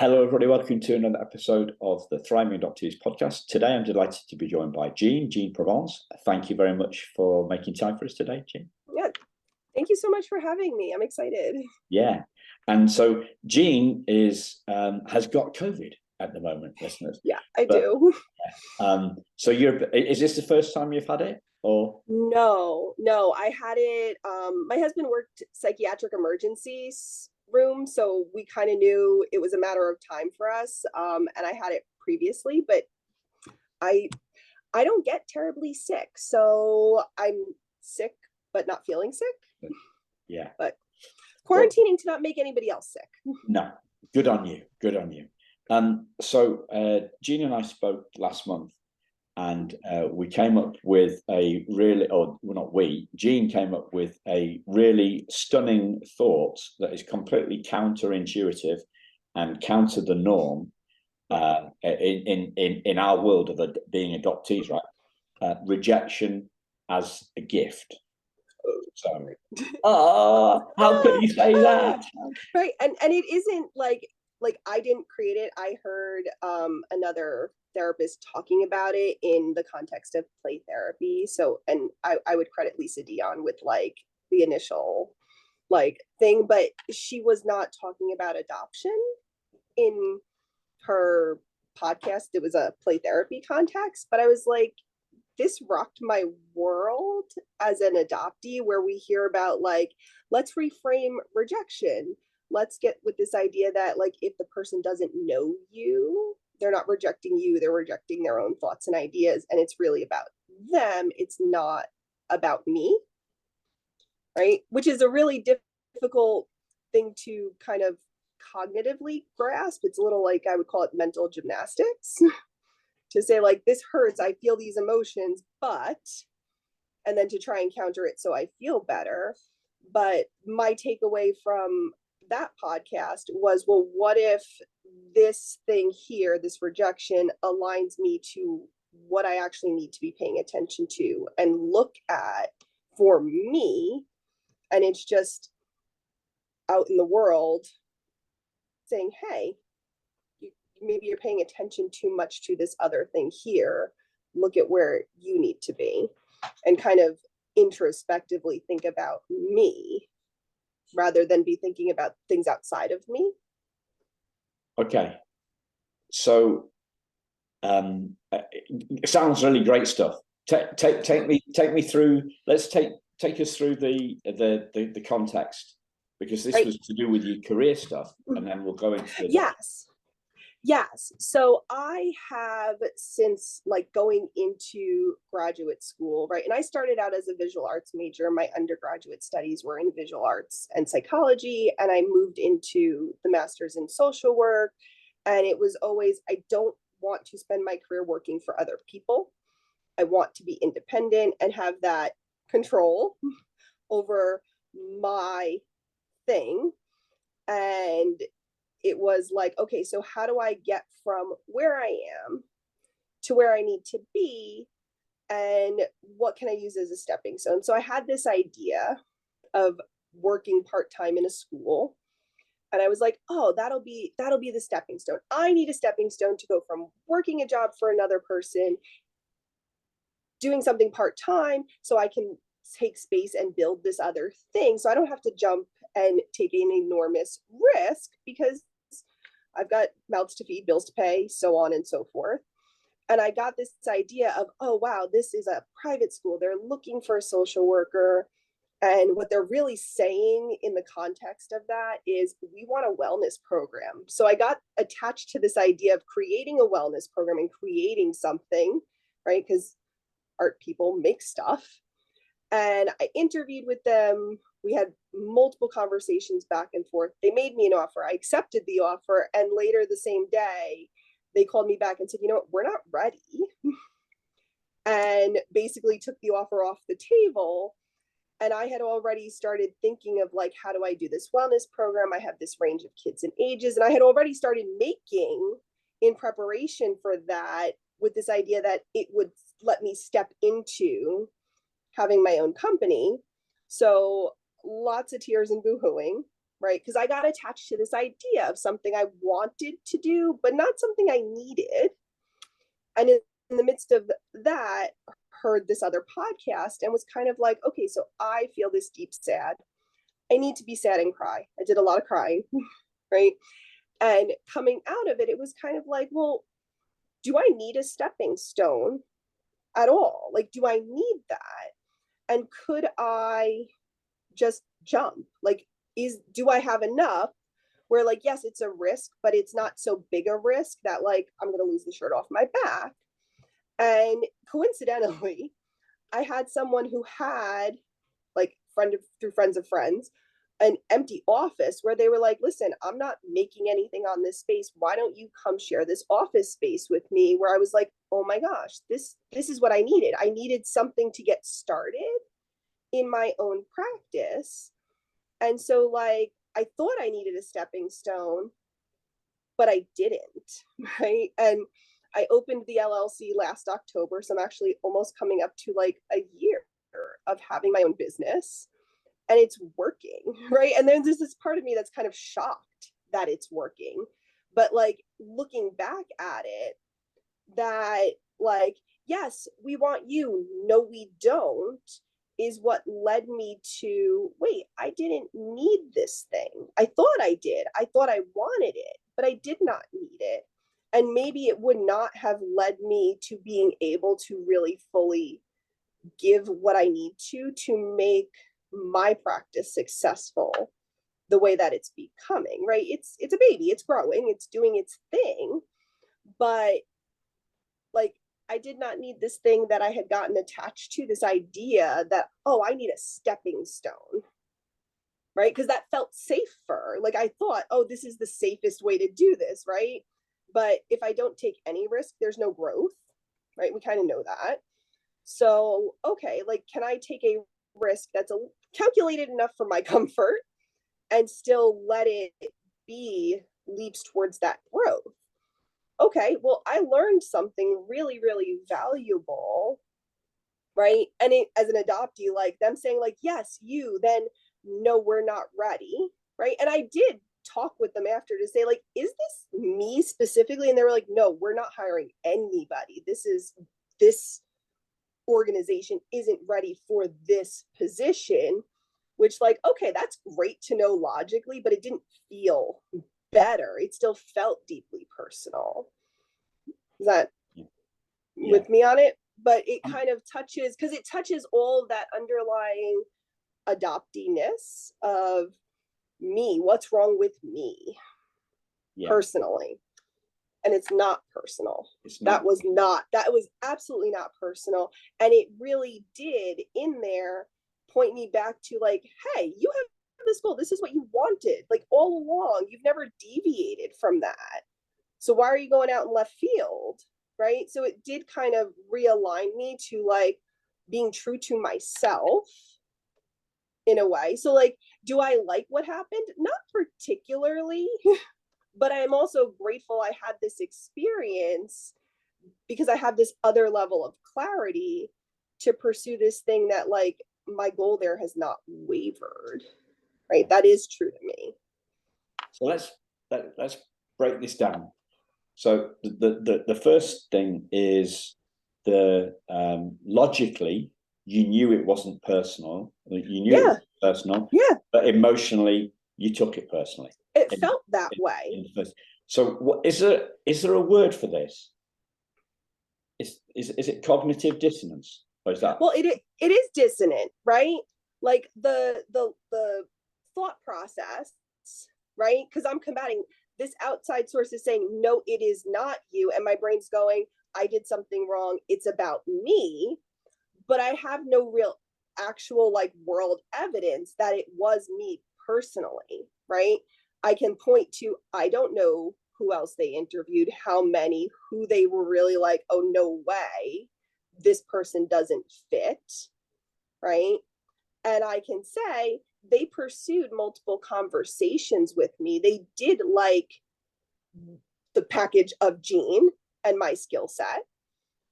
Hello, everybody. Welcome to another episode of the Thriving Adoptees podcast. Today, I'm delighted to be joined by Jean Provance. Thank you very much for making time for us today, Jean. Yeah, thank you so much for having me. I'm excited. Yeah, and so Jean has got COVID at the moment, listeners. Yeah, I do. So is this the first time you've had it, or? No, I had it. My husband worked psychiatric emergencies room, so we kind of knew it was a matter of time for us. And I had it previously, but I don't get terribly sick, so I'm sick but not feeling sick. Yeah, but quarantining to not make anybody else sick. No, good on you. So Jean and I spoke last month, and we came up with Jean came up with a really stunning thought that is completely counterintuitive and counter the norm in our world of being adoptees, right? Rejection as a gift. So, how could you say that? Right, and it isn't like I didn't create it. I heard another therapist talking about it in the context of play therapy. So, and I would credit Lisa Dion with like the initial thing, but she was not talking about adoption in her podcast. It was a play therapy context, but I was like, this rocked my world as an adoptee, where we hear about let's reframe rejection. Let's get with this idea that if the person doesn't know you, they're not rejecting you, they're rejecting their own thoughts and ideas. And it's really about them. It's not about me, right? Which is a really difficult thing to kind of cognitively grasp. It's a little I would call it mental gymnastics to say this hurts, I feel these emotions, and then to try and counter it so I feel better. But my takeaway from that podcast was, well, what if this thing here, this rejection, aligns me to what I actually need to be paying attention to and look at for me, and it's just out in the world saying, hey, maybe you're paying attention too much to this other thing here. Look at where you need to be, and kind of introspectively think about me rather than be thinking about things outside of me. Okay. So it sounds really great stuff. Take me through. Let's take us through the context, because this was to do with your career stuff, and then we'll go into Yes. So I have, since going into graduate school, right? And I started out as a visual arts major. My undergraduate studies were in visual arts and psychology. And I moved into the master's in social work. And it was always, I don't want to spend my career working for other people. I want to be independent and have that control over my thing. And it was okay, so how do I get from where I am to where I need to be, and what can I use as a stepping stone? So I had this idea of working part-time in a school, and I was like, oh, that'll be the stepping stone. I need a stepping stone to go from working a job for another person, doing something part-time, so I can take space and build this other thing, so I don't have to jump and take an enormous risk, because I've got mouths to feed, bills to pay, so on and so forth. And I got this idea of, oh, wow, this is a private school. They're looking for a social worker. And what they're really saying in the context of that is, we want a wellness program. So I got attached to this idea of creating a wellness program and creating something, right? Because art people make stuff. And I interviewed with them. We had multiple conversations back and forth. They made me an offer. I accepted the offer. And later the same day, they called me back and said, you know what, we're not ready. And basically took the offer off the table. And I had already started thinking of how do I do this wellness program? I have this range of kids and ages. And I had already started making, in preparation for that, with this idea that it would let me step into having my own company. So lots of tears and boohooing right? Because I got attached to this idea of something I wanted to do, but not something I needed. And in the midst of that, heard this other podcast and was kind of like, okay, so I feel this deep sad. I need to be sad and cry. I did a lot of crying, right? And coming out of it, it was kind of like, well, do I need a stepping stone at all? Like, do I need that? And could I just jump? Like, do I have enough where, like, yes, it's a risk, but it's not so big a risk that, like, I'm going to lose the shirt off my back. And coincidentally, I had someone who had, like, through friends of friends, an empty office where they were like, listen, I'm not making anything on this space. Why don't you come share this office space with me? Where I was like, oh my gosh, this is what I needed. I needed something to get started in my own practice. And so, like, I thought I needed a stepping stone, but I didn't, right? And I opened the LLC last October. So I'm actually almost coming up to like a year of having my own business, and it's working, right? And then there's this part of me that's kind of shocked that it's working. But like looking back at it, that like, yes, we want you, no, we don't, is what led me to, wait, I didn't need this thing. I thought I did. I thought I wanted it, but I did not need it. And maybe it would not have led me to being able to really fully give what I need to make my practice successful the way that it's becoming, right? It's a baby, it's growing, it's doing its thing, but like, I did not need this thing that I had gotten attached to, this idea that, oh, I need a stepping stone, right? Because that felt safer. Like I thought, oh, this is the safest way to do this, right? But if I don't take any risk, there's no growth, right? We kind of know that. So, okay, like, can I take a risk that's calculated enough for my comfort and still let it be leaps towards that growth? Okay, well, I learned something really, really valuable, right? And it, as an adoptee, like them saying like, yes, you, then no, we're not ready, right? And I did talk with them after to say like, is this me specifically? And they were like, no, we're not hiring anybody. This organization isn't ready for this position, which like, okay, that's great to know logically, but it didn't feel better. It still felt deeply personal. Is that with me on it? But it kind of touches, because it touches all of that underlying adopteeness of me. What's wrong with me personally? And it's not personal. That was absolutely not personal. And it really did in there point me back to like, hey, you have this goal. This is what you wanted. Like all along, you've never deviated from that. So why are you going out in left field? Right. So it did kind of realign me to like being true to myself in a way. So like, do I like what happened? Not particularly. But I'm also grateful I had this experience because I have this other level of clarity to pursue this thing that like my goal there has not wavered, right? That is true to me. So let's break this down. So the first thing is logically you knew it wasn't personal. You knew it was personal, but emotionally you took it personally. It felt that way. So what is there a word for this? Is it cognitive dissonance? Or is that? Well, it is dissonant, right? Like the thought process, right? Because I'm combating this outside source is saying, no, it is not you. And my brain's going, I did something wrong. It's about me. But I have no real actual like world evidence that it was me personally, right? I can point to, I don't know who else they interviewed, how many, who they were really like, oh, no way, this person doesn't fit, right? And I can say they pursued multiple conversations with me. They did like the package of Jean and my skill set,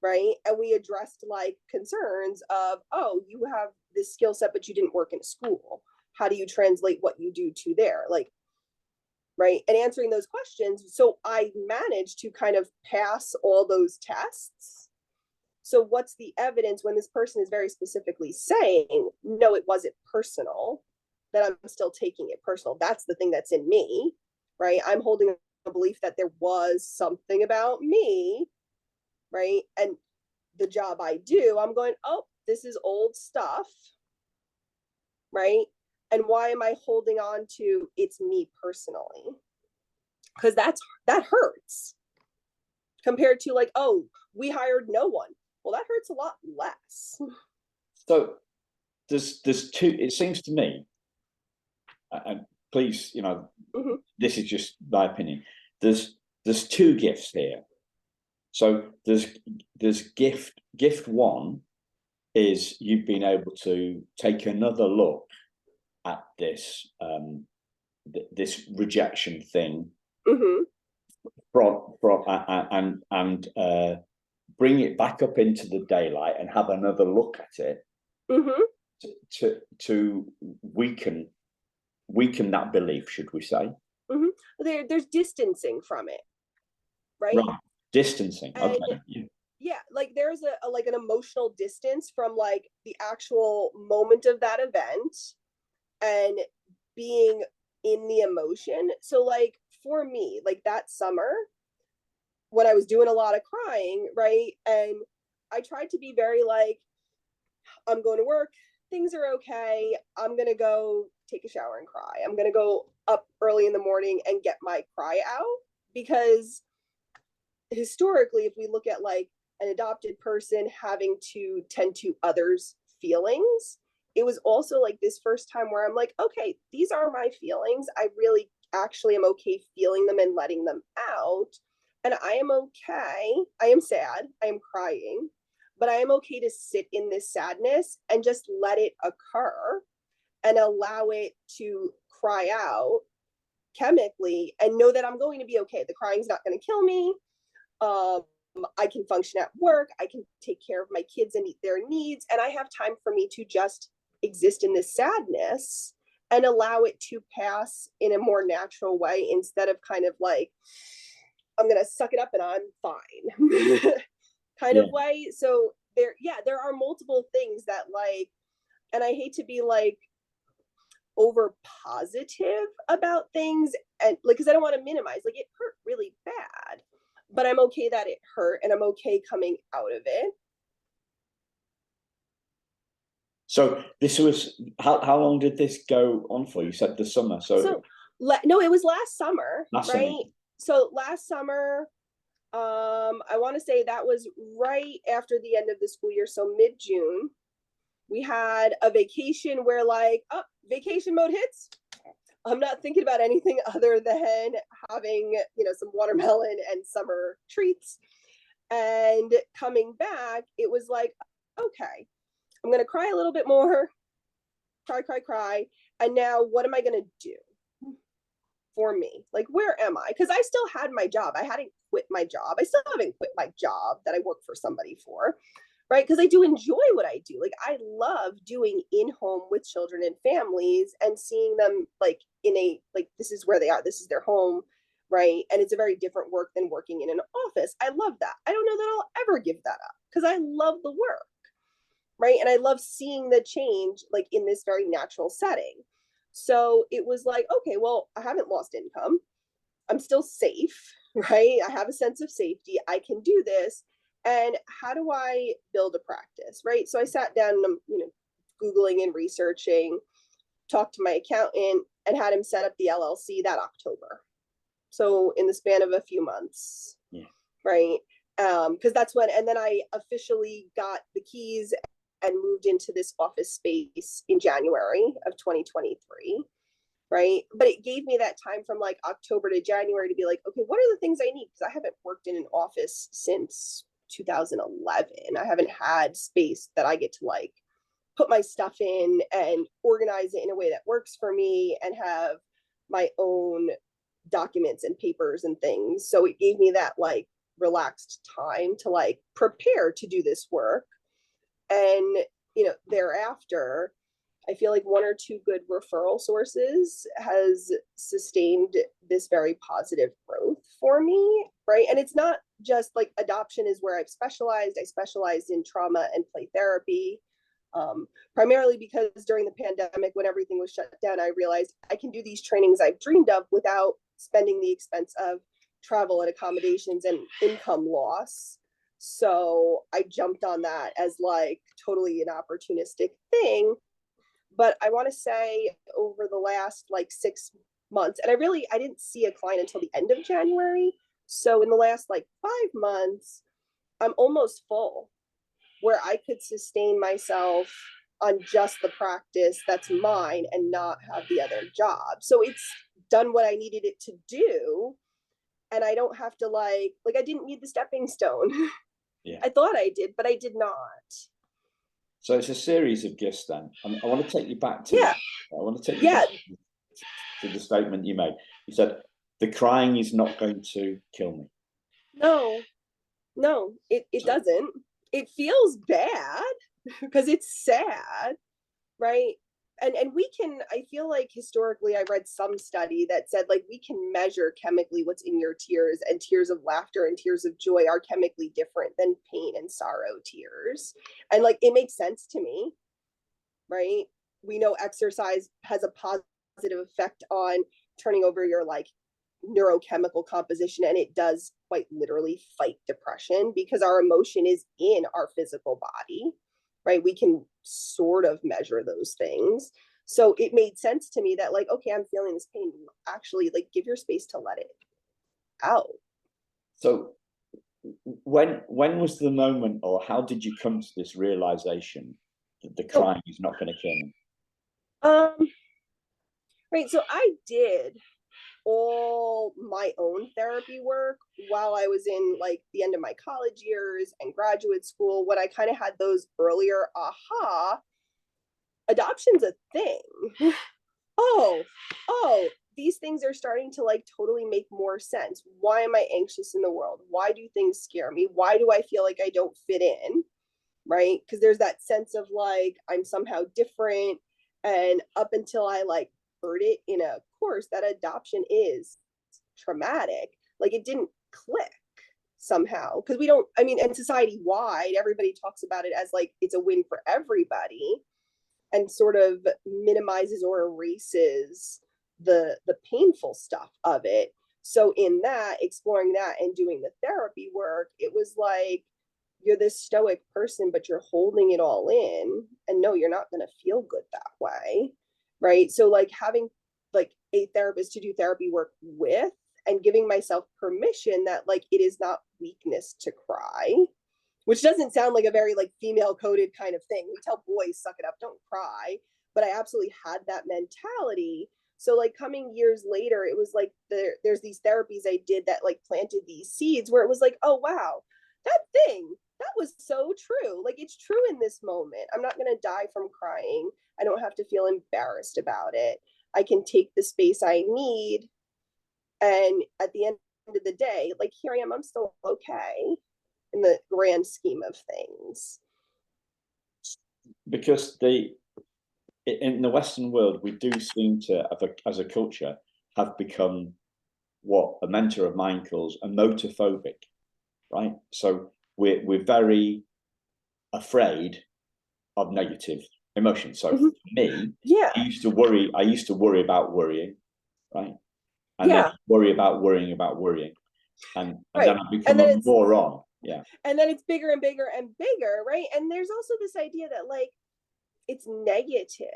right? And we addressed like concerns of, oh, you have this skill set, but you didn't work in a school. how do you translate what you do to there? Like, right. And answering those questions. So I managed to kind of pass all those tests. So what's the evidence when this person is very specifically saying, no, it wasn't personal, that I'm still taking it personal? That's the thing that's in me, right? I'm holding a belief that there was something about me, right? And the job I do, I'm going, oh, this is old stuff, right? And why am I holding on to it's me personally? Because that hurts compared to like, oh, we hired no one. Well, that hurts a lot less. So there's two, it seems to me, and please, this is just my opinion. There's two gifts here. So there's gift one is you've been able to take another look at this this rejection thing and bring it back up into the daylight and have another look at it to weaken that belief, should we say? There's distancing from it, right? Distancing. And okay. Yeah, like there's a like an emotional distance from like the actual moment of that event and being in the emotion. So like for me, like that summer when I was doing a lot of crying, right? And I tried to be very like, I'm going to work, things are okay, I'm gonna go take a shower and cry. I'm gonna go up early in the morning and get my cry out. Because historically, if we look at like an adopted person having to tend to others' feelings, it was also like this first time where I'm like, okay, these are my feelings. I really actually am okay feeling them and letting them out. And I am okay. I am sad. I am crying, but I am okay to sit in this sadness and just let it occur and allow it to cry out chemically and know that I'm going to be okay. The crying's not going to kill me. I can function at work. I can take care of my kids and meet their needs. And I have time for me to just exist in this sadness and allow it to pass in a more natural way instead of kind of like, I'm going to suck it up and I'm fine kind of way. So there are multiple things that like, and I hate to be like over positive about things and like, because I don't want to minimize, like it hurt really bad, but I'm okay that it hurt and I'm okay coming out of it. So this was, how long did this go on for? You said the summer. So no, it was last summer, right? Summer. So last summer, I want to say that was right after the end of the school year. So mid-June, we had a vacation where like, oh, vacation mode hits. I'm not thinking about anything other than having, some watermelon and summer treats. And coming back, it was like, okay, I'm going to cry a little bit more, cry. And now what am I going to do for me? Like, where am I? Because I still had my job. I hadn't quit my job. I still haven't quit my job that I work for somebody for, right? Because I do enjoy what I do. Like, I love doing in-home with children and families and seeing them like this is where they are. This is their home, right? And it's a very different work than working in an office. I love that. I don't know that I'll ever give that up because I love the work, right? And I love seeing the change like in this very natural setting. So it was like, okay, well, I haven't lost income. I'm still safe, right? I have a sense of safety. I can do this. And how do I build a practice, right? So I sat down and I'm, Googling and researching, talked to my accountant and had him set up the LLC that October. So in the span of a few months, right? Because that's when, and then I officially got the keys and moved into this office space in January of 2023, right? But it gave me that time from like October to January to be like, okay, what are the things I need? Because I haven't worked in an office since 2011. I haven't had space that I get to like put my stuff in and organize it in a way that works for me and have my own documents and papers and things. So it gave me that like relaxed time to like prepare to do this work. And, thereafter, I feel like one or two good referral sources has sustained this very positive growth for me, right? And it's not just like adoption is where I've specialized. I specialized in trauma and play therapy, primarily because during the pandemic, when everything was shut down, I realized I can do these trainings I've dreamed of without spending the expense of travel and accommodations and income loss. So I jumped on that as like totally an opportunistic thing. But I want to say over the last like 6 months, and I didn't see a client until the end of January. So in the last like 5 months, I'm almost full where I could sustain myself on just the practice that's mine and not have the other job. So it's done what I needed it to do. And I don't have to like I didn't need the stepping stone. Yeah. I thought I did, but I did not. So it's a series of gifts then. I want to take you back to Yeah. I want to take you back to the statement you made. You said, the crying is not going to kill me. No, it doesn't. It feels bad because it's sad, right? And we can, I feel like historically I read some study that said like we can measure chemically what's in your tears, and tears of laughter and tears of joy are chemically different than pain and sorrow tears. And like it makes sense to me, right? We know exercise has a positive effect on turning over your like neurochemical composition, and it does quite literally fight depression because our emotion is in our physical body, right? We can sort of measure those things. So it made sense to me that like, okay, I'm feeling this pain, actually like give your space to let it out. So when was the moment, or how did you come to this realization that the crying is not going to kill me? Right, so I did all my own therapy work while I was in like the end of my college years and graduate school, when I kind of had those earlier aha, adoption's a thing. oh, these things are starting to like totally make more sense. Why am I anxious in the world? Why do things scare me? Why do I feel like I don't fit in? Right? Because there's that sense of like I'm somehow different. And up until I like heard it in a course that adoption is traumatic, like it didn't click somehow, because we don't, I mean, and society wide everybody talks about it as like it's a win for everybody, and sort of minimizes or erases the painful stuff of it. So in that, exploring that and doing the therapy work, it was like you're this stoic person, but you're holding it all in, and no, you're not going to feel good that way, right? So like having like a therapist to do therapy work with, and giving myself permission that like it is not weakness to cry, which doesn't sound like a very like female coded kind of thing. We tell boys suck it up, don't cry, but I absolutely had that mentality. So like coming years later, it was like there's these therapies I did that like planted these seeds where it was like, oh wow, that thing that was so true. Like it's true in this moment. I'm not going to die from crying. I don't have to feel embarrassed about it. I can take the space I need. And at the end of the day, like here I am, I'm still okay in the grand scheme of things. Because in the Western world, we do seem to, as a culture, have become what a mentor of mine calls emotophobic, right? So we're very afraid of negative emotions. So for me, yeah, I used to worry about worrying, right? And yeah, then worry about worrying about worrying. And right. then I become a moron. Yeah. And then it's bigger and bigger and bigger, right? And there's also this idea that like it's negative,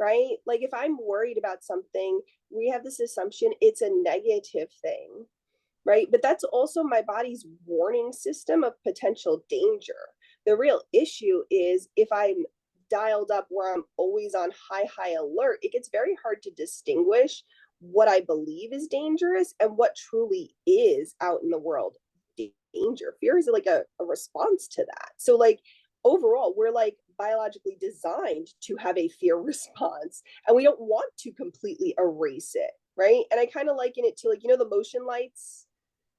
right? Like if I'm worried about something, we have this assumption it's a negative thing, right? But that's also my body's warning system of potential danger. The real issue is if I'm dialed up where I'm always on high alert, it gets very hard to distinguish what I believe is dangerous and what truly is out in the world danger. Fear is like a response to that. So like overall, we're like biologically designed to have a fear response, and we don't want to completely erase it, right? And I kind of liken it to like, the motion lights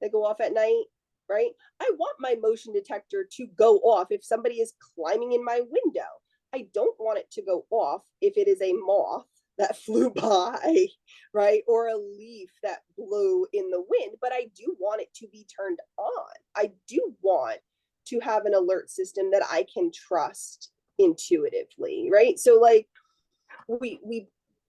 that go off at night, right? I want my motion detector to go off if somebody is climbing in my window. I don't want it to go off if it is a moth that flew by, right? Or a leaf that blew in the wind, but I do want it to be turned on. I do want to have an alert system that I can trust intuitively, right? So like we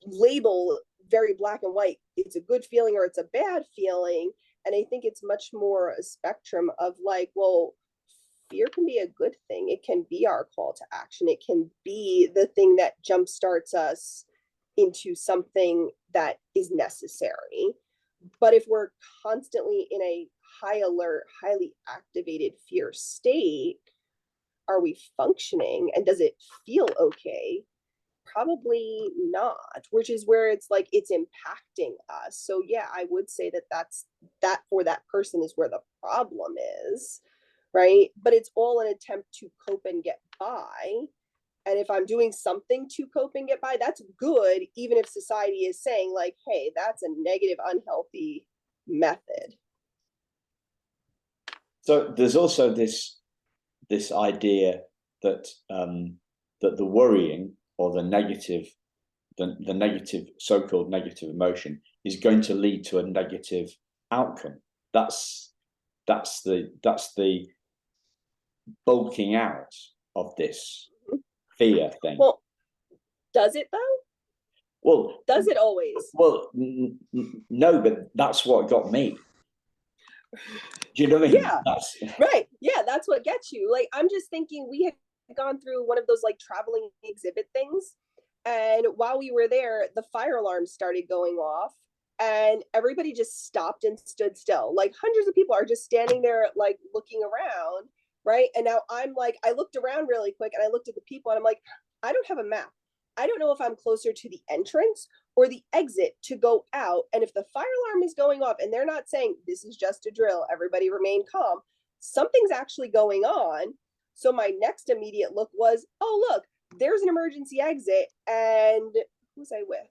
label very black and white, it's a good feeling or it's a bad feeling. And I think it's much more a spectrum of like, well, fear can be a good thing. It can be our call to action. It can be the thing that jumpstarts us into something that is necessary. But if we're constantly in a high alert, highly activated fear state, are we functioning and does it feel okay? Probably not, which is where it's like it's impacting us. So yeah, I would say that that for that person is where the problem is, right? But it's all an attempt to cope and get by. And if I'm doing something to cope and get by, that's good, even if society is saying like, hey, that's a negative, unhealthy method. So there's also this idea that that the worrying or the negative so-called negative emotion is going to lead to a negative outcome. That's the bulking out of this fear thing. Well, does it though? Well, does it always? Well, no, but that's what got me. Do you know what I mean? Yeah, right. Yeah, that's what gets you. Like, I'm just thinking we had gone through one of those like traveling exhibit things. And while we were there, the fire alarm started going off and everybody just stopped and stood still. Like hundreds of people are just standing there, like looking around. Right. And now I'm like, I looked around really quick and I looked at the people and I'm like, I don't have a map. I don't know if I'm closer to the entrance or the exit to go out. And if the fire alarm is going off and they're not saying this is just a drill, everybody remain calm, something's actually going on. So my next immediate look was, oh, look, there's an emergency exit. And who was I with?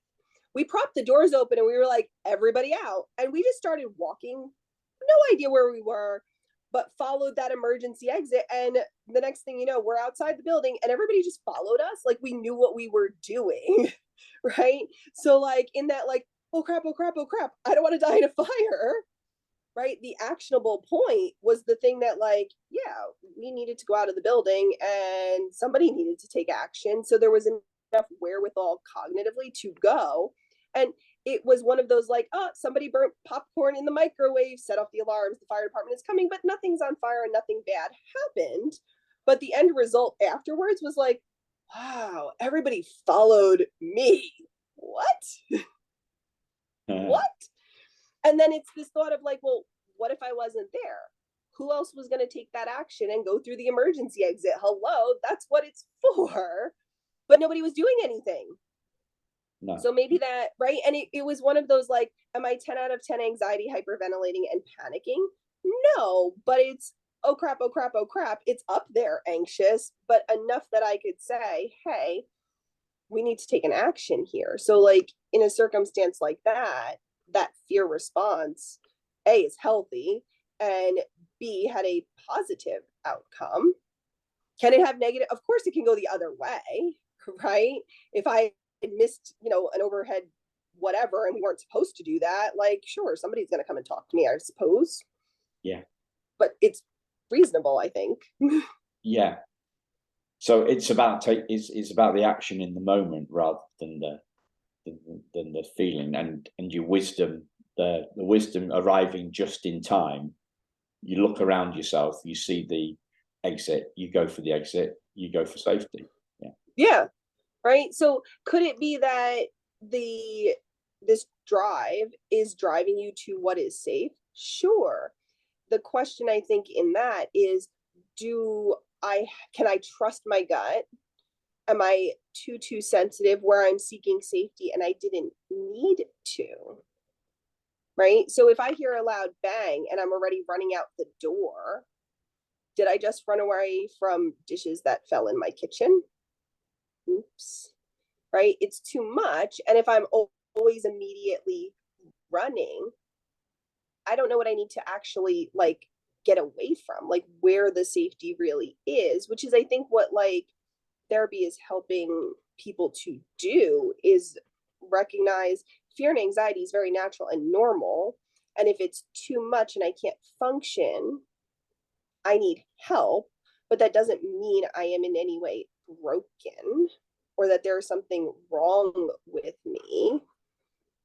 We propped the doors open and we were like, everybody out. And we just started walking, no idea where we were, but followed that emergency exit. And the next thing you know, we're outside the building and everybody just followed us. Like we knew what we were doing. Right. So like in that, like, oh crap, oh crap, oh crap, I don't want to die in a fire. Right. The actionable point was the thing that like, yeah, we needed to go out of the building and somebody needed to take action. So there was enough wherewithal cognitively to go. And it was one of those like, oh, somebody burnt popcorn in the microwave, set off the alarms, the fire department is coming, but nothing's on fire and nothing bad happened. But the end result afterwards was like, wow, everybody followed me. What? What? And then it's this thought of like, well, what if I wasn't there? Who else was going to take that action and go through the emergency exit? Hello, that's what it's for. But nobody was doing anything. No. So maybe that, right? And it was one of those like, am I 10 out of 10 anxiety, hyperventilating, and panicking? No, but it's, oh crap, oh crap, oh crap. It's up there anxious, but enough that I could say, hey, we need to take an action here. So like in a circumstance like that, that fear response, A, is healthy, and B, had a positive outcome. Can it have negative? Of course it can go the other way, right? If I missed, an overhead whatever, and we weren't supposed to do that, like, sure, somebody's going to come and talk to me, I suppose. Yeah. But it's reasonable, I think. Yeah. So it's about it's about the action in the moment rather than the feeling and your wisdom, the wisdom arriving just in time. You look around yourself, you see the exit, you go for the exit, you go for safety. Yeah. Yeah. Right. So could it be that this drive is driving you to what is safe? Sure. The question I think in that is, can I trust my gut? Am I too sensitive where I'm seeking safety and I didn't need to? Right. So if I hear a loud bang and I'm already running out the door, did I just run away from dishes that fell in my kitchen? Oops. Right. It's too much. And if I'm always immediately running, I don't know what I need to actually like get away from, like where the safety really is, which is, I think, what like therapy is helping people to do is recognize fear and anxiety is very natural and normal. And if it's too much and I can't function, I need help. But that doesn't mean I am in any way broken or that there's something wrong with me,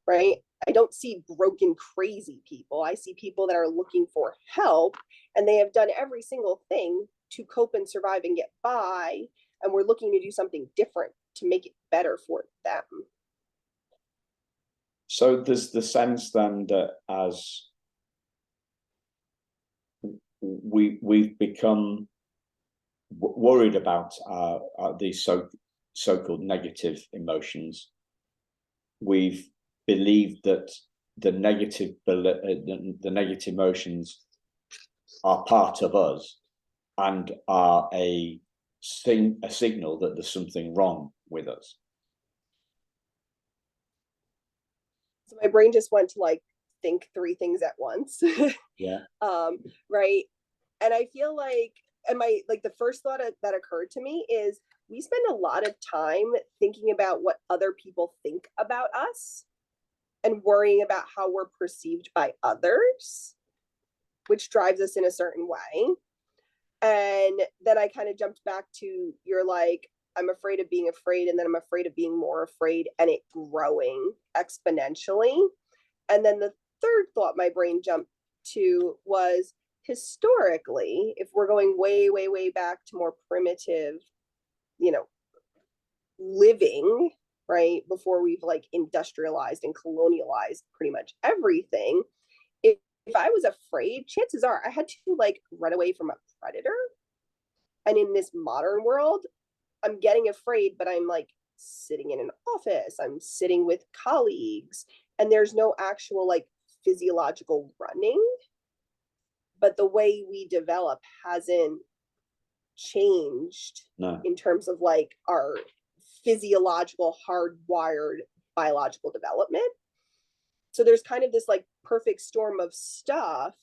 right? I don't see broken, crazy people. I see people that are looking for help, and they have done every single thing to cope and survive and get by. And we're looking to do something different to make it better for them. So there's the sense then that as we've become worried about these so-called negative emotions, we've believed that the negative emotions are part of us and are a signal that there's something wrong with us. So my brain just went to like think three things at once. Yeah. Right. And I feel like, the first thought that occurred to me is we spend a lot of time thinking about what other people think about us and worrying about how we're perceived by others, which drives us in a certain way. And then I kind of jumped back to you're like, I'm afraid of being afraid, and then I'm afraid of being more afraid, and it growing exponentially. And then the third thought my brain jumped to was historically, if we're going way, way, way back to more primitive, living, right, before we've like industrialized and colonialized pretty much everything, if I was afraid, chances are I had to like run away from a predator. And in this modern world, I'm getting afraid, but I'm like sitting in an office, I'm sitting with colleagues, and there's no actual like physiological running. But the way we develop hasn't changed in terms of like our physiological, hardwired biological development. So there's kind of this like perfect storm of stuff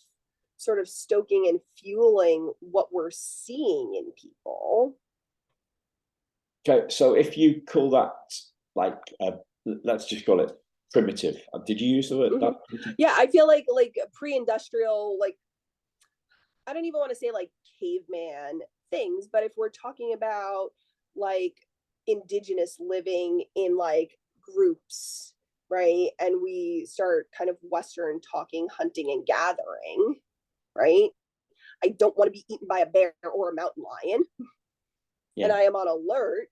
sort of stoking and fueling what we're seeing in people. Okay, so if you call that like, let's just call it primitive. Did you use the word? Mm-hmm. Yeah, I feel like pre-industrial, like I don't even want to say like caveman things, but if we're talking about like indigenous living in like groups, right? And we start kind of Western talking, hunting and gathering, right? I don't want to be eaten by a bear or a mountain lion. Yeah. And I am on alert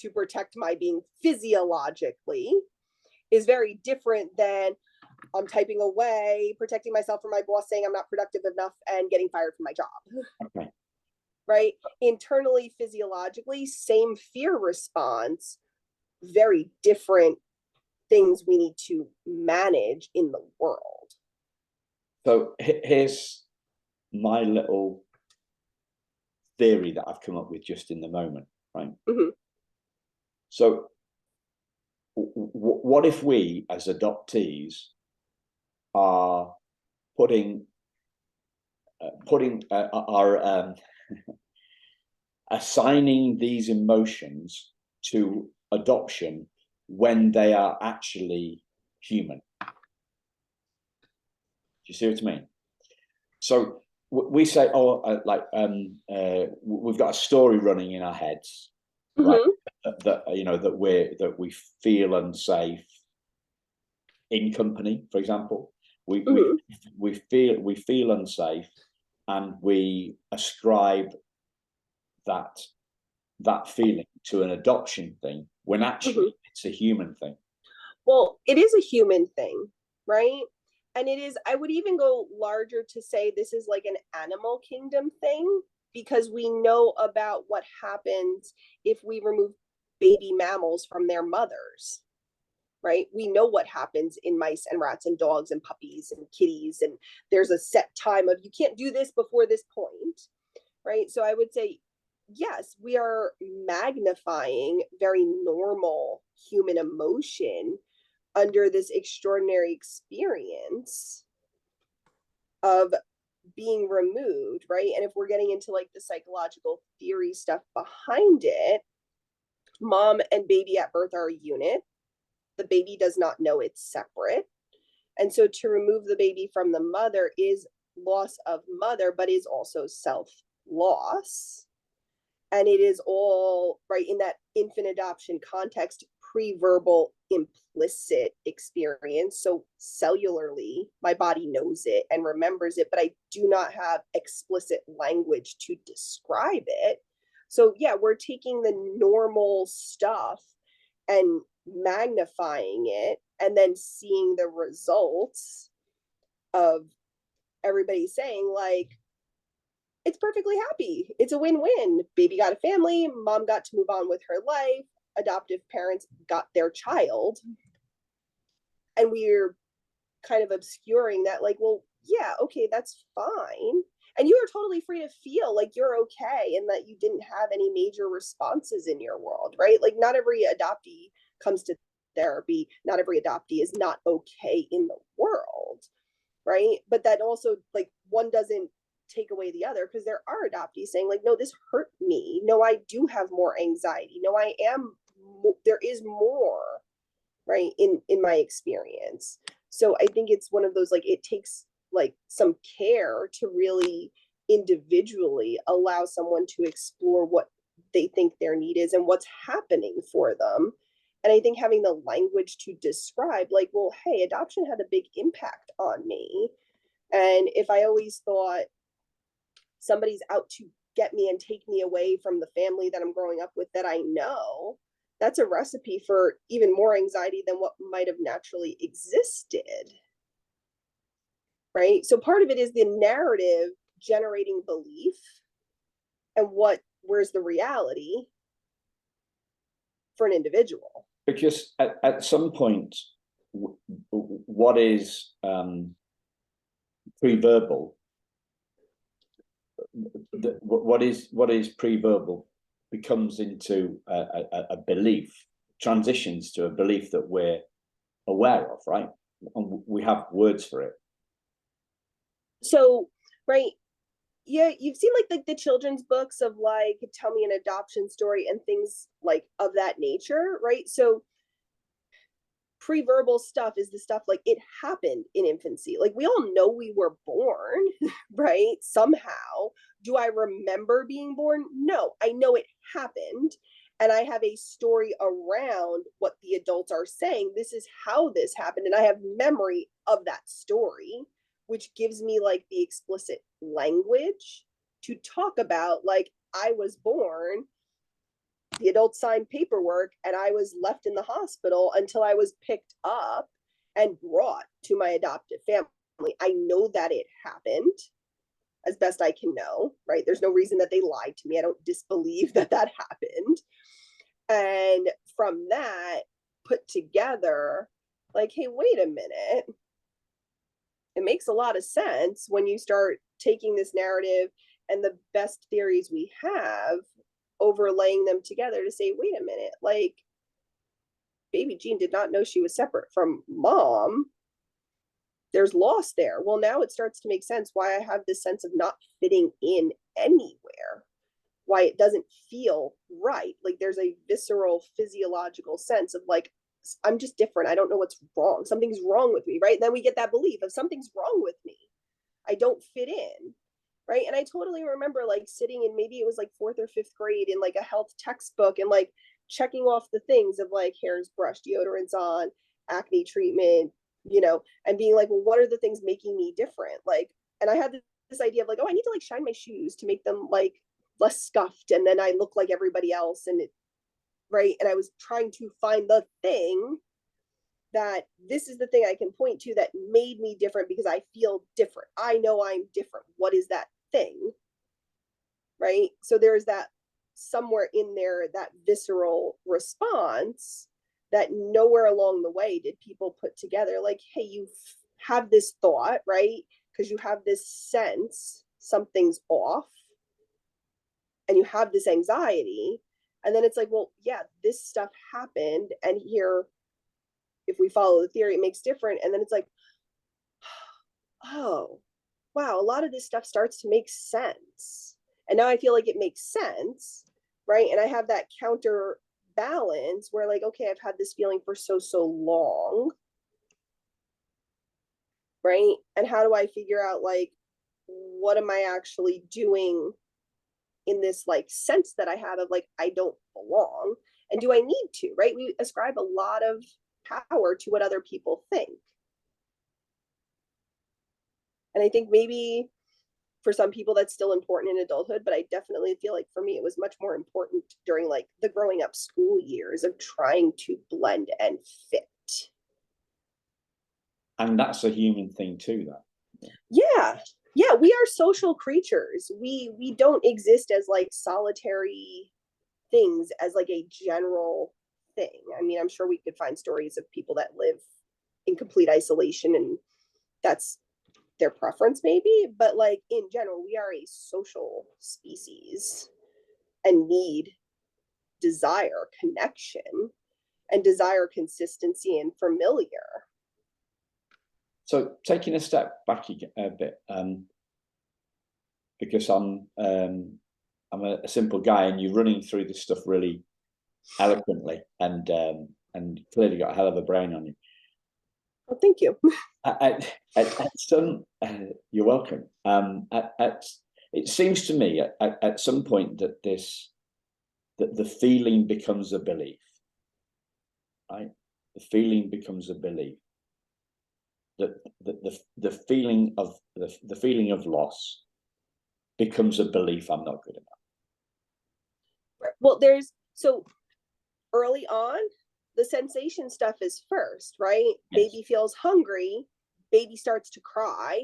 to protect my being physiologically is very different than I'm typing away, protecting myself from my boss saying I'm not productive enough and getting fired from my job. Okay. Right? Internally, physiologically, same fear response, very different things we need to manage in the world. So here's my little theory that I've come up with just in the moment, right? Mm-hmm. So what if we as adoptees are putting our assigning these emotions to adoption when they are actually human? Do you see what I mean? So we say, we've got a story running in our heads, mm-hmm. right? That we feel unsafe in company, for example. We feel unsafe, and we ascribe that feeling to an adoption thing when actually mm-hmm. it's a human thing. Well, it is a human thing, right? And it is, I would even go larger to say this is like an animal kingdom thing, because we know about what happens if we remove baby mammals from their mothers, right? We know what happens in mice and rats and dogs and puppies and kitties. And there's a set time of you can't do this before this point, right? So I would say, yes, we are magnifying very normal human emotion under this extraordinary experience of being removed, right? And if we're getting into like the psychological theory stuff behind it, Mom and baby at birth are a unit. The baby does not know it's separate. And so to remove the baby from the mother is loss of mother, but is also self-loss. And it is all, right, in that infant adoption context, pre-verbal implicit experience. So cellularly, my body knows it and remembers it, but I do not have explicit language to describe it. So yeah, we're taking the normal stuff and magnifying it and then seeing the results of everybody saying like, it's perfectly happy. It's a win-win. Baby got a family, mom got to move on with her life, adoptive parents got their child. And we're kind of obscuring that, like, well, yeah, okay, that's fine. And you are totally free to feel like you're okay and that you didn't have any major responses in your world, right? Like, not every adoptee comes to therapy. Not every adoptee is not okay in the world, right? But that also, like, one doesn't take away the other, because there are adoptees saying like, no, this hurt me. No, I do have more anxiety. No, I am, there is more, right, in my experience. So I think it's one of those, like, it takes like some care to really individually allow someone to explore what they think their need is and what's happening for them. And I think having the language to describe, like, well, hey, adoption had a big impact on me. And if I always thought somebody's out to get me and take me away from the family that I'm growing up with that I know, that's a recipe for even more anxiety than what might have naturally existed. Right? So part of it is the narrative generating belief and where's the reality for an individual. Because at some point, what is pre-verbal, what is pre-verbal becomes into a belief, transitions to a belief that we're aware of, right? And we have words for it. So, right, yeah, you've seen like the children's books of like, tell me an adoption story and things like of that nature, right? So pre-verbal stuff is the stuff like it happened in infancy. Like, we all know we were born, right? Somehow. Do I remember being born? No, I know it happened. And I have a story around what the adults are saying. This is how this happened. And I have memory of that story, which gives me like the explicit language to talk about, like, I was born, the adults signed paperwork, and I was left in the hospital until I was picked up and brought to my adoptive family. I know that it happened as best I can know, right? There's no reason that they lied to me. I don't disbelieve that that happened. And from that, put together, like, hey, wait a minute. It makes a lot of sense when you start taking this narrative and the best theories we have, overlaying them together to say, wait a minute, like, baby Jean did not know she was separate from mom. There's loss there. Well, now it starts to make sense why I have this sense of not fitting in anywhere, why it doesn't feel right. Like, there's a visceral physiological sense of like, I'm just different. I don't know what's wrong. Something's wrong with me, right? And then we get that belief of something's wrong with me. I don't fit in, right? And I totally remember like sitting in, maybe it was like 4th or 5th grade, in like a health textbook and like checking off the things of like hairs brushed, deodorants on, acne treatment, you know, and being like, well, what are the things making me different? Like, and I had this idea of like, oh, I need to like shine my shoes to make them like less scuffed, and then I look like everybody else, and it, right? And I was trying to find the thing that this is the thing I can point to that made me different because I feel different. I know I'm different. What is that thing? Right? So there's that somewhere in there, that visceral response that nowhere along the way did people put together like, hey, you have this thought, right? Because you have this sense something's off and you have this anxiety. And then it's like, well, yeah, this stuff happened. And here, if we follow the theory, it makes different. And then it's like, oh, wow, a lot of this stuff starts to make sense. And now I feel like it makes sense, right? And I have that counter balance where like, okay, I've had this feeling for so long, right? And how do I figure out like, what am I actually doing in this like sense that I have of like, I don't belong? And do I need to, right? We ascribe a lot of power to what other people think. And I think maybe for some people that's still important in adulthood, but I definitely feel like for me it was much more important during like the growing up school years of trying to blend and fit. And that's a human thing too, that. Yeah, we are social creatures. We don't exist as like solitary things as like a general thing. I mean, I'm sure we could find stories of people that live in complete isolation and that's their preference maybe, but like in general, we are a social species and desire connection and desire consistency and familiar. So taking a step back a bit, because I'm a simple guy, and you're running through this stuff really eloquently, and clearly got a hell of a brain on you. Oh, thank you. You're welcome. It seems to me at some point that the feeling becomes a belief, right? The feeling becomes a belief. The feeling of loss becomes a belief. I'm not good enough. Well, so early on, the sensation stuff is first, right? Yes. Baby feels hungry, baby starts to cry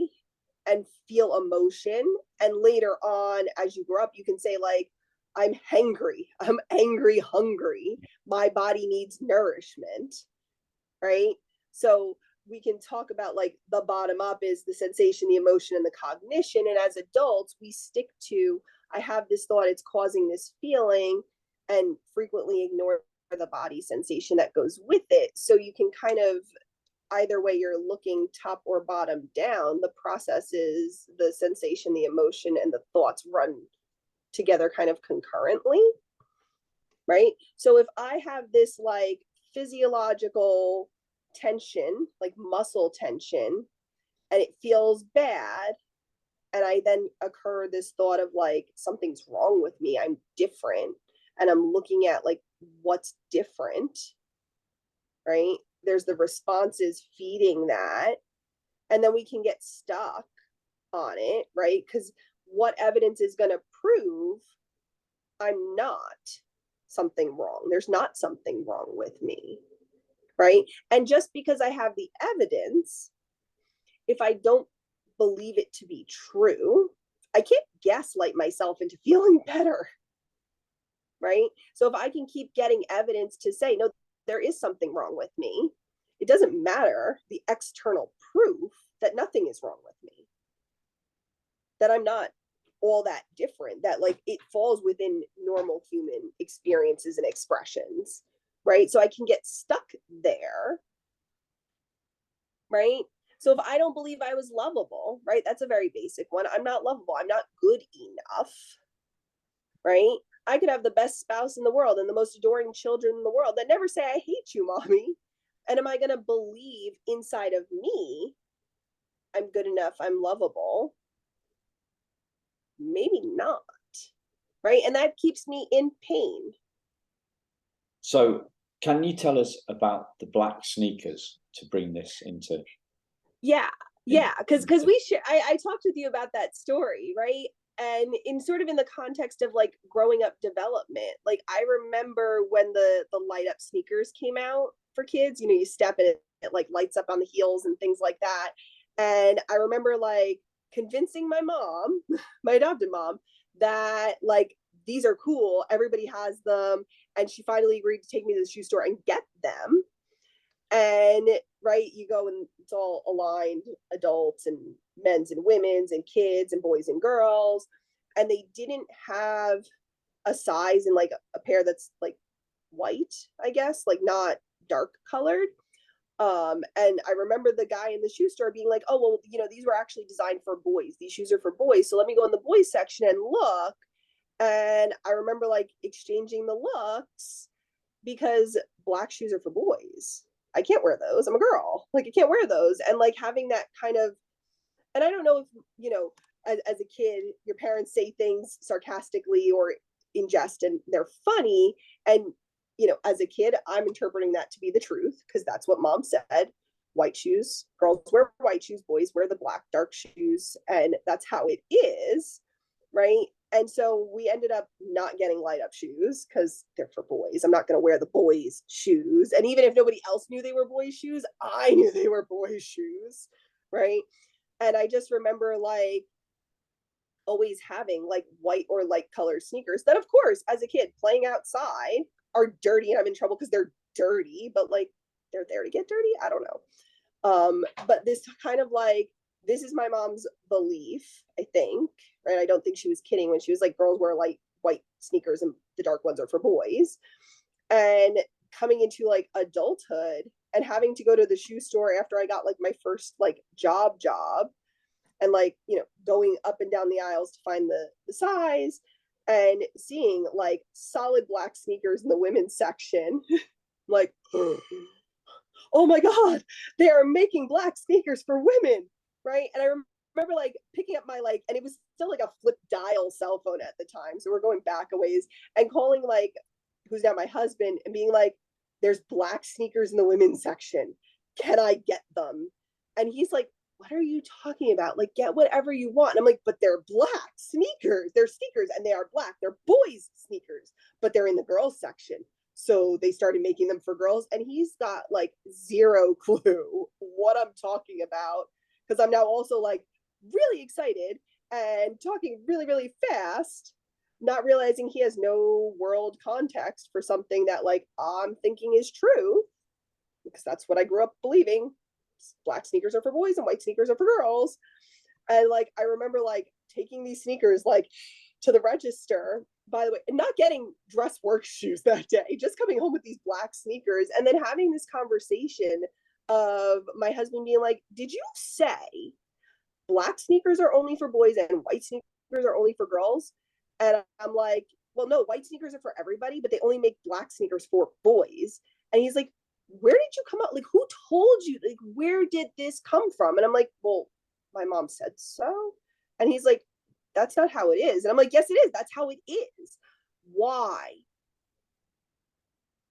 and feel emotion. And later on, as you grow up, you can say like, I'm hangry, I'm angry, hungry. My body needs nourishment, right? So we can talk about like the bottom up is the sensation, the emotion, and the cognition. And as adults, we stick to, I have this thought, it's causing this feeling, and frequently ignore the body sensation that goes with it. So you can kind of, either way you're looking top or bottom down, the process is the sensation, the emotion, and the thoughts run together kind of concurrently, right? So if I have this like physiological tension, like muscle tension, and it feels bad, and I then occur this thought of like, something's wrong with me, I'm different, and I'm looking at like what's different, right? There's the responses feeding that, and then we can get stuck on it, right? Because what evidence is going to prove I'm not something wrong? There's not something wrong with me, right? And just because I have the evidence, if I don't believe it to be true, I can't gaslight myself into feeling better, right? So if I can keep getting evidence to say, no, there is something wrong with me, it doesn't matter the external proof that nothing is wrong with me, that I'm not all that different, that like it falls within normal human experiences and expressions, right? So I can get stuck there, right? So if I don't believe I was lovable, right? That's a very basic one. I'm not lovable. I'm not good enough, right? I could have the best spouse in the world and the most adoring children in the world that never say, I hate you, mommy. And am I going to believe inside of me, I'm good enough, I'm lovable? Maybe not, right? And that keeps me in pain. So can you tell us about the black sneakers to bring this into? Yeah, because I talked with you about that story, right? And in sort of in the context of like growing up development, like I remember when the light up sneakers came out for kids, you know, you step in it like lights up on the heels and things like that. And I remember like convincing my mom, my adopted mom, that like these are cool, everybody has them, and she finally agreed to take me to the shoe store and get them. And right, you go and it's all aligned, adults and men's and women's and kids and boys and girls, and they didn't have a size in like a pair that's like white, I guess, like not dark colored. And I remember the guy in the shoe store being like, oh, well, you know, these were actually designed for boys, these shoes are for boys, so let me go in the boys section and look. And I remember like exchanging the looks, because black shoes are for boys. I can't wear those. I'm a girl. Like, I can't wear those. And like having that kind of, and I don't know if, you know, as a kid, your parents say things sarcastically or in jest and they're funny. And, you know, as a kid, I'm interpreting that to be the truth because that's what mom said. White shoes, girls wear white shoes, boys wear the black dark shoes. And that's how it is. Right. And so we ended up not getting light up shoes because they're for boys. I'm not going to wear the boys' shoes. And even if nobody else knew they were boys' shoes, I knew they were boys' shoes. Right. And I just remember like always having like white or light colored sneakers that, of course, as a kid playing outside are dirty and I'm in trouble because they're dirty, but like they're there to get dirty. I don't know. But this kind of like, this is my mom's belief, I think, right? I don't think she was kidding when she was like, girls wear light white sneakers and the dark ones are for boys. And coming into like adulthood and having to go to the shoe store after I got like my first like job and like, you know, going up and down the aisles to find the size and seeing like solid black sneakers in the women's section, like, oh my God, they are making black sneakers for women, right? And I remember like picking up my like, and it was still like a flip dial cell phone at the time. So we're going back a ways and calling like, who's now my husband and being like, there's black sneakers in the women's section. Can I get them? And he's like, what are you talking about? Like, get whatever you want. And I'm like, but they're black sneakers. They're sneakers and they are black. They're boys' sneakers, but they're in the girls' section. So they started making them for girls. And he's got like zero clue what I'm talking about. Because I'm now also like really excited and talking really, really fast, not realizing he has no world context for something that like I'm thinking is true. Because that's what I grew up believing. Black sneakers are for boys and white sneakers are for girls. And like I remember like taking these sneakers like to the register, by the way, and not getting dress work shoes that day, just coming home with these black sneakers and then having this conversation of my husband being like, did you say black sneakers are only for boys and white sneakers are only for girls? And I'm like, well, no, white sneakers are for everybody, but they only make black sneakers for boys. And he's like, where did you come up? Like, who told you? Like, where did this come from? And I'm like, well, my mom said so. And he's like, that's not how it is. And I'm like, yes, it is. That's how it is. Why?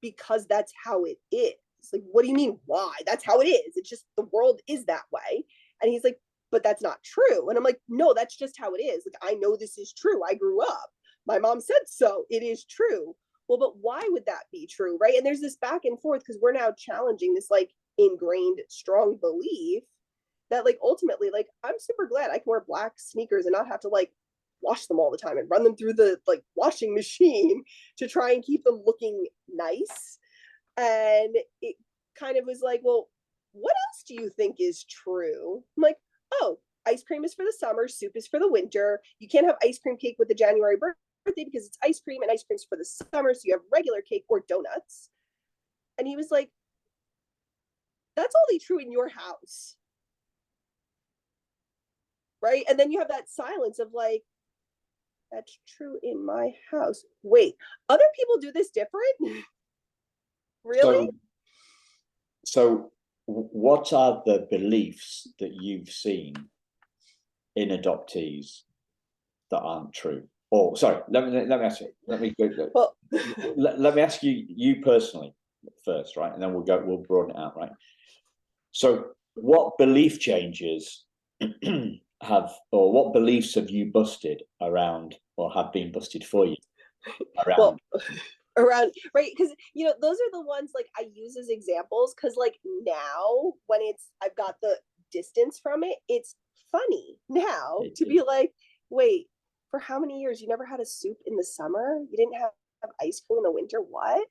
Because that's how it is. Like, what do you mean, why? That's how it is. It's just the world is that way. And he's like, but that's not true. And I'm like, no, that's just how it is. Like, I know this is true. I grew up. My mom said so. It is true. Well, but why would that be true, right? And there's this back and forth because we're now challenging this like ingrained strong belief that like ultimately like I'm super glad I can wear black sneakers and not have to like wash them all the time and run them through the like washing machine to try and keep them looking nice. And it kind of was like, well, what else do you think is true? I'm like, oh, ice cream is for the summer, soup is for the winter. You can't have ice cream cake with the January birthday because it's ice cream and ice cream's for the summer. So you have regular cake or donuts. And he was like, that's only true in your house. Right. And then you have that silence of like, that's true in my house. Wait, other people do this different? Really? So what are the beliefs that you've seen in adoptees that aren't true? Or sorry, let me ask you. Let me ask you personally first, right? And then we'll broaden it out, right? So what belief changes what beliefs have you busted around or have been busted for you around? Well, around, right? Because you know those are the ones like I use as examples because like now when I've got the distance from it, it's funny now to be like, wait, for how many years you never had a soup in the summer? You didn't have ice cream in the winter? What?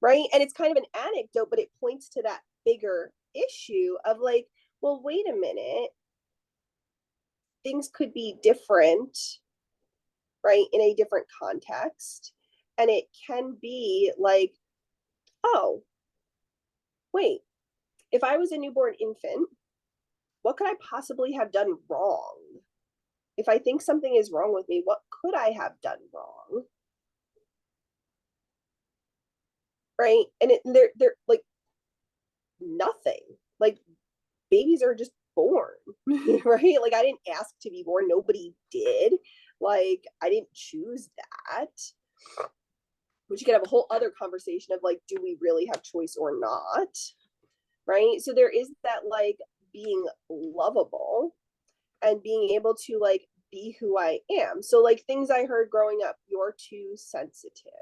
Right? And it's kind of an anecdote, but it points to that bigger issue of like, well, wait a minute, things could be different, right, in a different context. And it can be like, oh, wait, if I was a newborn infant, what could I possibly have done wrong? If I think something is wrong with me, what could I have done wrong? right? And they're like nothing. Like babies are just born, right? Like I didn't ask to be born. Nobody did. Like I didn't choose that. Which you could have a whole other conversation of like, do we really have choice or not? Right. So there is that like being lovable and being able to like be who I am. So like things I heard growing up, you're too sensitive.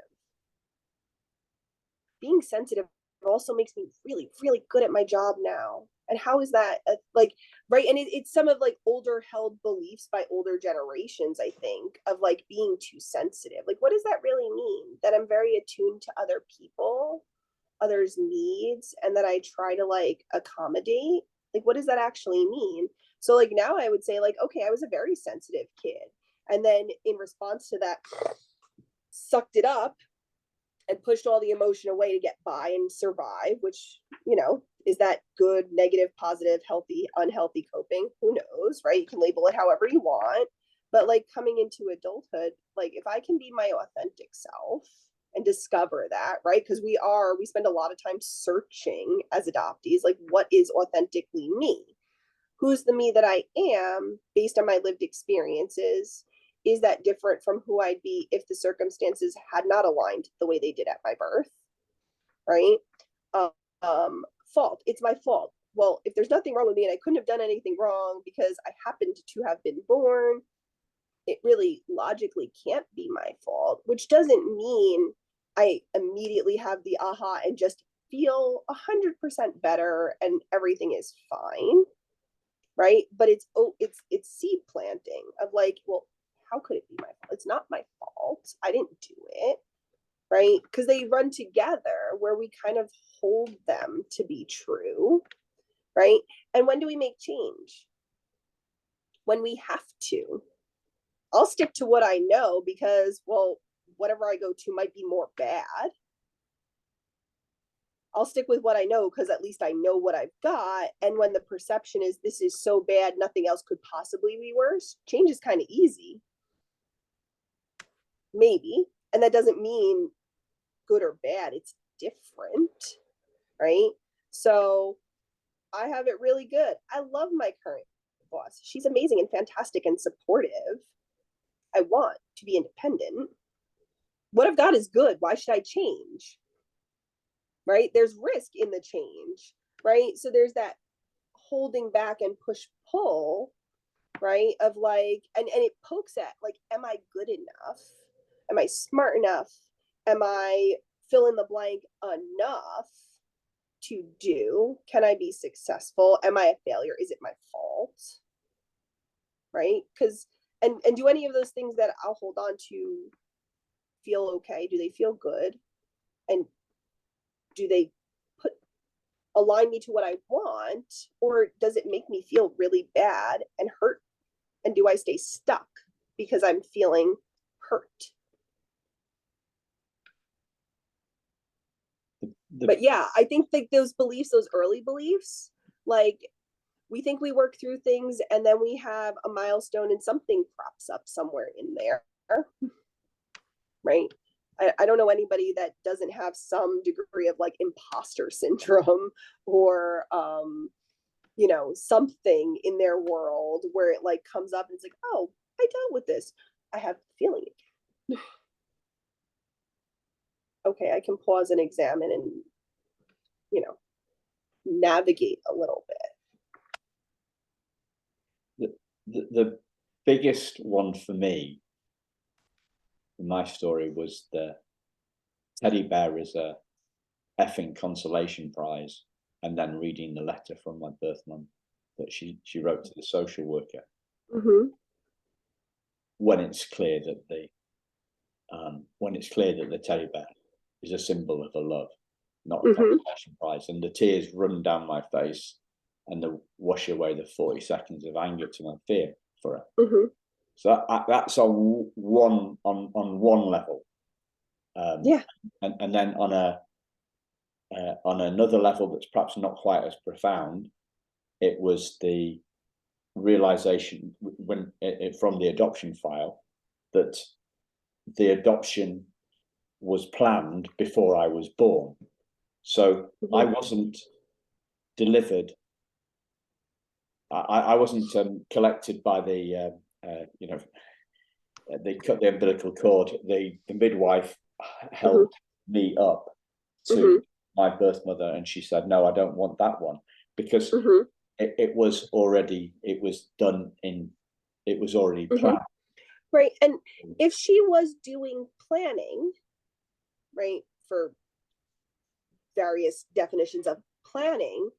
Being sensitive also makes me really, really good at my job now. And how is that like, right? And it's some of like older held beliefs by older generations, I think, of like being too sensitive. Like, what does that really mean? That I'm very attuned to other people, others' needs, and that I try to like accommodate? Like, what does that actually mean? So like now I would say like, okay, I was a very sensitive kid. And then in response to that, sucked it up and pushed all the emotion away to get by and survive, which, you know, is that good, negative, positive, healthy, unhealthy coping? Who knows, right? You can label it however you want. But like coming into adulthood, like if I can be my authentic self and discover that, right? Because we spend a lot of time searching as adoptees, like what is authentically me? Who's the me that I am based on my lived experiences? Is that different from who I'd be if the circumstances had not aligned the way they did at my birth? Right? Fault. It's my fault. Well, if there's nothing wrong with me and I couldn't have done anything wrong because I happened to have been born, it really logically can't be my fault, which doesn't mean I immediately have the aha and just feel 100% better and everything is fine. Right. But it's seed planting of like, well, how could it be my fault? It's not my fault. I didn't do it. Right. Because they run together where we kind of hold them to be true. Right. And when do we make change? When we have to. I'll stick to what I know because, well, whatever I go to might be more bad. I'll stick with what I know because at least I know what I've got. And when the perception is this is so bad, nothing else could possibly be worse, change is kind of easy. Maybe. And that doesn't mean good or bad. It's different. Right. So I have it really good. I love my current boss. She's amazing and fantastic and supportive. I want to be independent. What I've got is good. Why should I change? Right? There's risk in the change, right? So there's that holding back and push pull, right? Of like, and it pokes at like, am I good enough? Am I smart enough? Am I fill in the blank enough to do? Can I be successful? Am I a failure? Is it my fault? Right? Because and do any of those things that I'll hold on to feel okay? Do they feel good? And do they align me to what I want, or does it make me feel really bad and hurt? And do I stay stuck because I'm feeling hurt? But yeah, I think like those beliefs, those early beliefs, like we think we work through things and then we have a milestone and something crops up somewhere in there, right? I don't know anybody that doesn't have some degree of like imposter syndrome or you know, something in their world where it like comes up and it's like, oh, I dealt with this. I have feeling it. Okay, I can pause and examine and, you know, navigate a little bit. The biggest one for me in my story was the teddy bear is a effing consolation prize, and then reading the letter from my birth mum that she wrote to the social worker. Mm-hmm. When it's clear that the teddy bear is a symbol of a love, not a consolation prize, and the tears run down my face and they wash away the 40 seconds of anger to my fear for it. Mm-hmm. So that's on one level. Yeah. And then on another level that's perhaps not quite as profound, it was the realization from the adoption file that the adoption was planned before I was born. So I wasn't delivered. I wasn't collected by the, they cut the umbilical cord. The midwife held me up to my birth mother, and she said, "No, I don't want that one," because it was already planned. Right. And if she was doing planning, right, for various definitions of planning,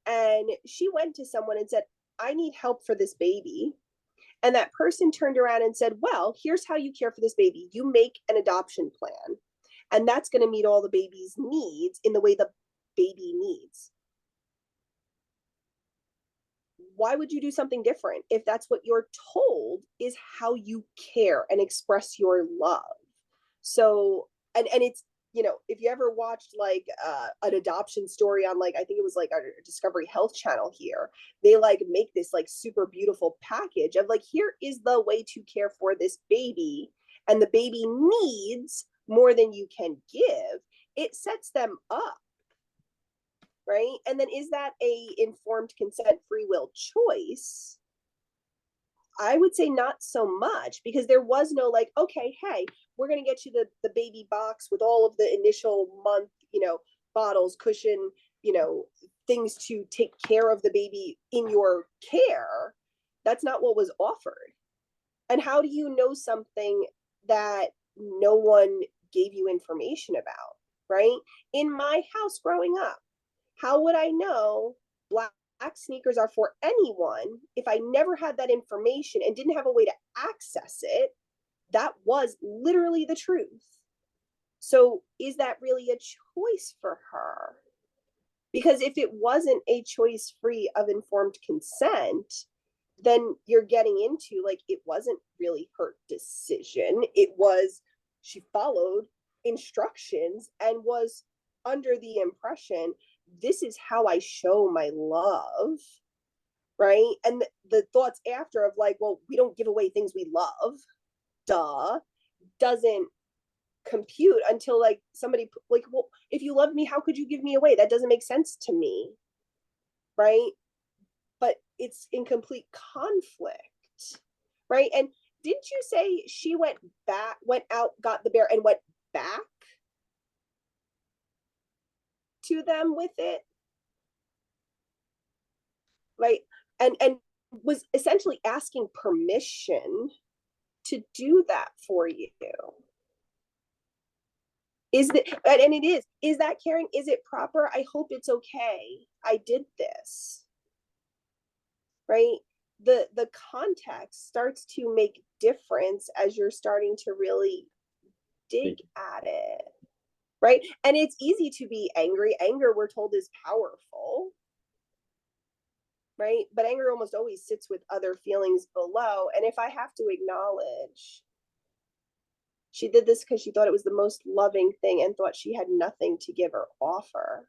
and she went to someone and said, "I need help for this baby," and that person turned around and said, "Well, here's how you care for this baby. You make an adoption plan, and that's going to meet all the baby's needs in the way the baby needs." Why would you do something different if that's what you're told is how you care and express your love? So, and it's, if you ever watched like an adoption story on, like, I think it was like a Discovery Health channel here, they like make this like super beautiful package of like, here is the way to care for this baby, and the baby needs more than you can give. It sets them up, right? And then is that a informed consent free will choice? I would say not so much, because there was no like, okay, hey, we're going to get you the baby box with all of the initial month, bottles, cushion, things to take care of the baby in your care. That's not what was offered. And how do you know something that no one gave you information about, right? In my house growing up, how would I know black sneakers are for anyone if I never had that information and didn't have a way to access it? That was literally the truth. So is that really a choice for her? Because if it wasn't a choice free of informed consent, then you're getting into like, it wasn't really her decision. It was, she followed instructions and was under the impression, this is how I show my love, right? And the thoughts after of like, well, we don't give away things we love, duh, doesn't compute until like somebody like, well, if you love me, how could you give me away? That doesn't make sense to me, right? But it's in complete conflict, right? And didn't you say she went out, got the bear, and went back to them with it, right? And was essentially asking permission to do that for you. Is that, and it is that caring? Is it proper? I hope it's okay. I did this, right? The context starts to make difference as you're starting to really dig at it, right? And it's easy to be angry. Anger, we're told, is powerful, right? But anger almost always sits with other feelings below. And if I have to acknowledge, she did this because she thought it was the most loving thing and thought she had nothing to give or offer,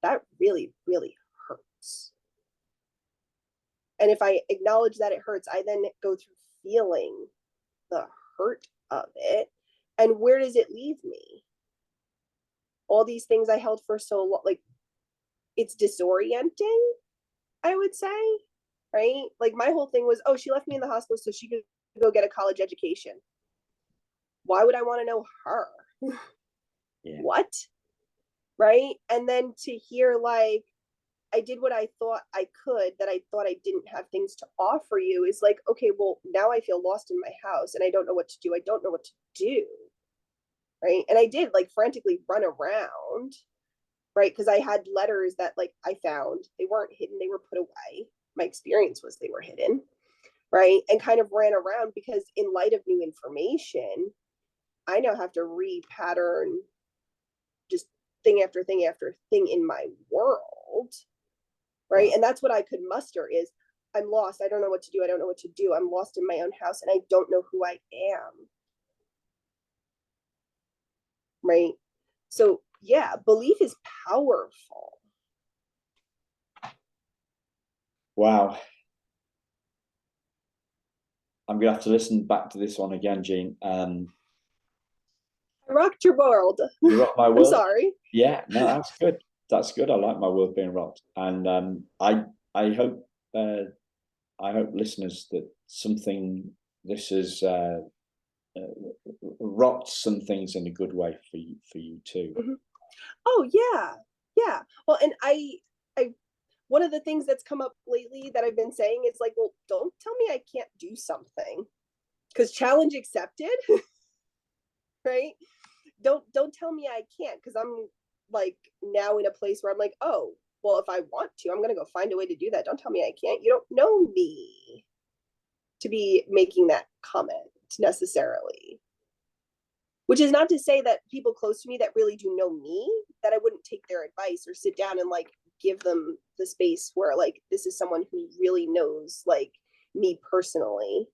that really, really hurts. And if I acknowledge that it hurts, I then go through feeling the hurt of it. And where does it leave me? All these things I held for so long, like, it's disorienting, I would say, right? Like, my whole thing was, oh, she left me in the hospital so she could go get a college education. Why would I want to know her? Yeah. What? Right? And then to hear like, I did what I thought I could, that I thought I didn't have things to offer you, is like, okay, well, now I feel lost in my house and I don't know what to do. I don't know what to do. Right? And I did like frantically run around, right? Because I had letters that like I found, they weren't hidden, they were put away. My experience was they were hidden, right? And kind of ran around because in light of new information, I now have to repattern just thing after thing after thing in my world, right? And that's what I could muster is, I'm lost. I don't know what to do. I don't know what to do. I'm lost in my own house and I don't know who I am, right? So yeah, belief is powerful. Wow. I'm gonna have to listen back to this one again, Jean. I rocked your world. You rock my I'm world. sorry. Yeah, no, that's good. That's good. I like my world being rocked, and I hope listeners that this has rocked some things in a good way for you too. Mm-hmm. Oh yeah. Well, and I one of the things that's come up lately that I've been saying is like, well, don't tell me I can't do something, because challenge accepted. Right? Don't tell me I can't, because I'm like now in a place where I'm like, oh, well, if I want to, I'm gonna go find a way to do that. Don't tell me I can't. You don't know me to be making that comment necessarily. Which is not to say that people close to me that really do know me, that I wouldn't take their advice or sit down and like give them the space where like this is someone who really knows like me personally,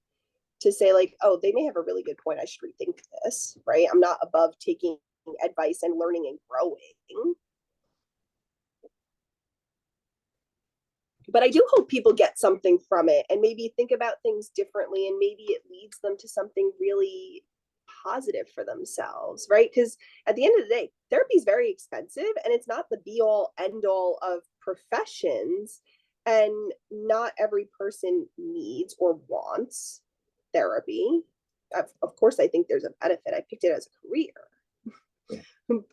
to say like, oh, they may have a really good point, I should rethink this, right? I'm not above taking advice and learning and growing. But I do hope people get something from it and maybe think about things differently, and maybe it leads them to something really positive for themselves, right? Because at the end of the day, therapy is very expensive, and it's not the be all end all of professions, and not every person needs or wants therapy. Of course, I think there's a benefit. I picked it as a career.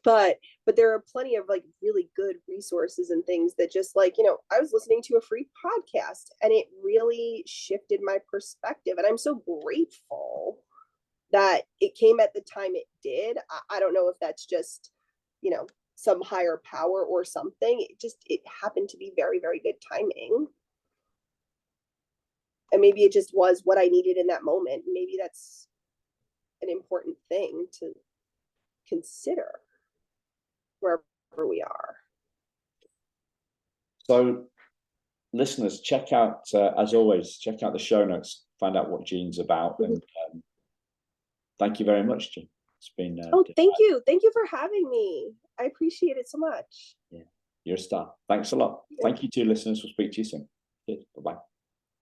But there are plenty of like really good resources and things that just like, I was listening to a free podcast and it really shifted my perspective, and I'm so grateful that it came at the time it did. I don't know if that's just, some higher power or something. It happened to be very, very good timing. And maybe it just was what I needed in that moment. Maybe that's an important thing to consider wherever we are. So listeners, check out, as always, check out the show notes, find out what Jean's about. Mm-hmm. And thank you very much, Jean. It's been thank you for having me. I appreciate it so much. Yeah, you're a star. Thanks a lot. Thank you to listeners. We'll speak to you soon.